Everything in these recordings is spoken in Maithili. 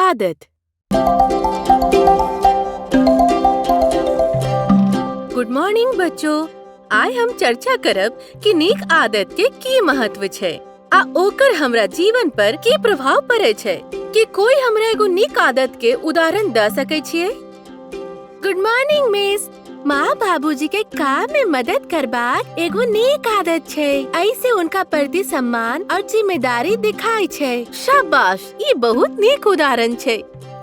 आदत। गुड मॉर्निंग बच्चों। आइ हम चर्चा करब कि नीक आदत के की महत्व छै आ ओकर हमरा जीवन पर की प्रभाव पड़े छै। कि कोई हमरा एगो नीक आदत के उदाहरण द सकै छियै? Good morning miss. माँ बाबूजी के काम में मदद करबाक एगो नीक आदत छै। ऐसे उनका प्रति सम्मान और जिम्मेदारी दिखाई छै। शाबाश, ये बहुत नीक उदाहरण छै।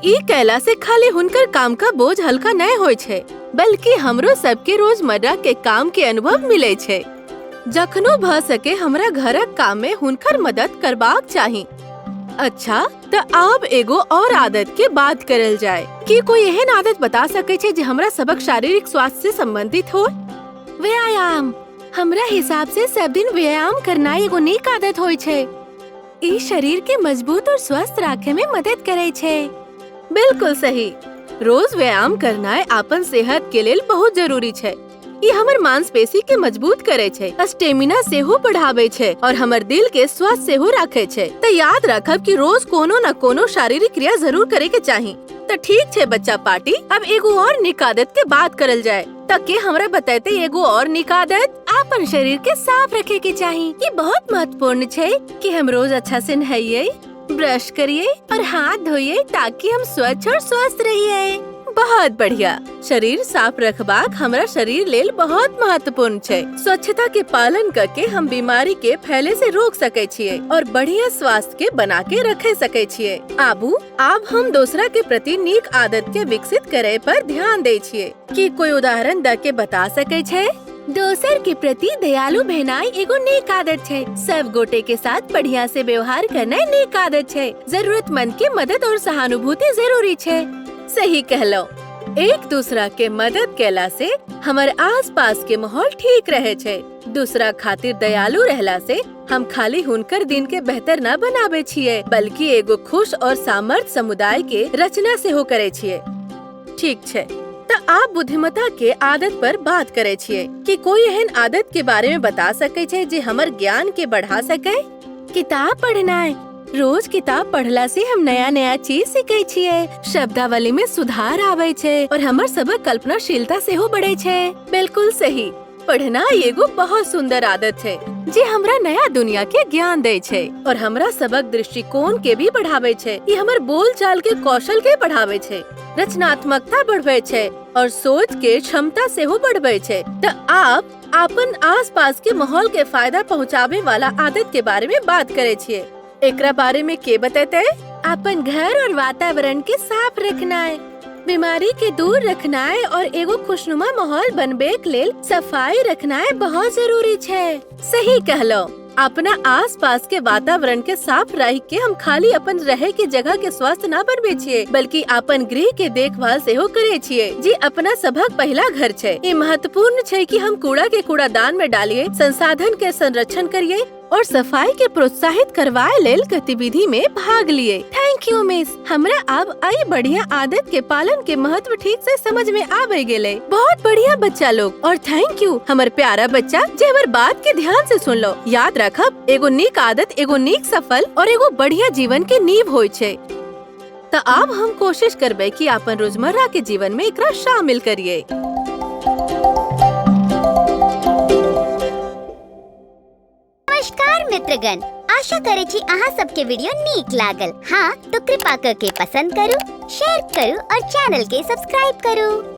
ई कैला से खाली हुनकर काम का बोझ हल्का नहीं होय छै, बल्कि हमरो सबके रोजमर्रा के काम के अनुभव मिले छै। जखनो भ सके हमरा घरक काम में हुनकर मदद करबाक चाही। अच्छा, तो अब एगो और आदत के बात करल जाए। कि कोई एहन आदत बता सके छे जे हमरा सबक शारीरिक स्वास्थ्य से संबंधित हो? व्यायाम। हमरा हिसाब से सब दिन व्यायाम करना एगो नीक आदत होय छे। ई शरीर के मजबूत और स्वस्थ रखे में मदद करे छे। बिल्कुल सही। रोज व्यायाम करना आपन सेहत के लेल बहुत जरूरी छे। ये हमर मांसपेशी के मजबूत करे छे, स्टेमिना सेहो बढ़ावे छे और हमर दिल के स्वस्थ सेहो रखे छे। तो याद रखब कि रोज कोनो न कोनो शारीरिक क्रिया जरूर करे के चाही। तो ठीक छे बच्चा पार्टी, अब एगो और नीक आदत के बात करल जाए। ताकि हमरा बताते एगो और नीक आदत आपन शरीर के साफ रखे के चाही। ये बहुत महत्वपूर्ण छे कि हम रोज अच्छा से नहाइए, ब्रश करिए और हाथ धोइए ताकि हम स्वच्छ और स्वस्थ रहिए। बहुत बढ़िया। शरीर साफ रखबाक हमरा शरीर लेल बहुत महत्वपूर्ण छे। स्वच्छता के पालन करके हम बीमारी के फैले से रोक सके छिये और बढ़िया स्वास्थ्य के बना के रखे सके छिये। आबू अब हम दूसरा के प्रति नीक आदत के विकसित करे पर ध्यान दे छिये। कि कोई उदाहरण द के बता सके छे? दोसर के प्रति दयालु भेनाई एगो नीक आदत छे। सब गोटे के साथ बढ़िया से व्यवहार करना नीक आदत छे। जरूरतमंद के मदद और सहानुभूति जरूरी छे। सही कहलो। एक दूसरा के मदद केला से हमारे आसपास के माहौल ठीक रहे छे। दूसरा खातिर दयालु रहला से हम खाली हुनकर दिन के बेहतर न बनाबे छिये, बल्कि एगो खुश और सामर्थ समुदाय के रचना से हो करे छिये। ठीक छे, तो आप बुद्धिमत्ता के आदत पर बात करे छिये। कि कोई एहन आदत के बारे में बता सके छे जे हमर ज्ञान के बढ़ा सके? किताब पढ़ना है। रोज किताब पढ़ला से हम नया नया चीज सीखे छिये। शब्दावली में सुधार आवे छे और हमर सबक कल्पनाशीलता से हो बढ़े छे। बिल्कुल सही। पढ़ना एगो बहुत सुंदर आदत है जे हमरा नया दुनिया के ज्ञान दे छे और हमरा सबक दृष्टिकोण के भी बढ़ावे छे। ये हमर बोल चाल के कौशल के बढ़ावे छे, रचनात्मकता बढ़वे छे और सोच के क्षमता से हो बढ़वे छे। तो आप अपन आसपास के माहौल के फायदा पहुँचावे वाला आदत के बारे में बात करे छिये। एकरा बारे में के बताते? अपन घर और वातावरण के साफ रखना है, बीमारी के दूर रखना है और एगो खुशनुमा माहौल बनबे के लेल सफाई रखना है बहुत जरूरी छे। सही कहलो। अपना आसपास के वातावरण के साफ रह के हम खाली अपन रहे के जगह के स्वस्थ न बनबे छिये, बल्कि अपन गृह के देखभाल से हो करे छिये जी अपना सबक पहला घर छे। ये महत्वपूर्ण छे कि हम कूड़ा के कूड़ादान में डालिए, संसाधन के संरक्षण करिए और सफाई के प्रोत्साहित करवाए लेल गतिविधि में भाग लिए। Thank U miss. हमरा अब आई बढ़िया आदत के पालन के महत्व ठीक से समझ में आवे गेले। बहुत बढ़िया बच्चा लोग, और थैंक यू हमर प्यारा बच्चा जे हमर बात के ध्यान से सुन लो। याद रखब एगो नीक आदत एगो नीक सफल और एगो बढ़िया जीवन के नींव होय छे। तो अब हम कोशिश करबे कि अपन रोजमर्रा के जीवन में एकरा शामिल करिए। नमस्कार मित्रगण, आशा करे छी अहाँ सबके वीडियो नीक लागल। हाँ तो कृपा करके पसंद करू, शेयर करू और चैनल के सब्सक्राइब करू।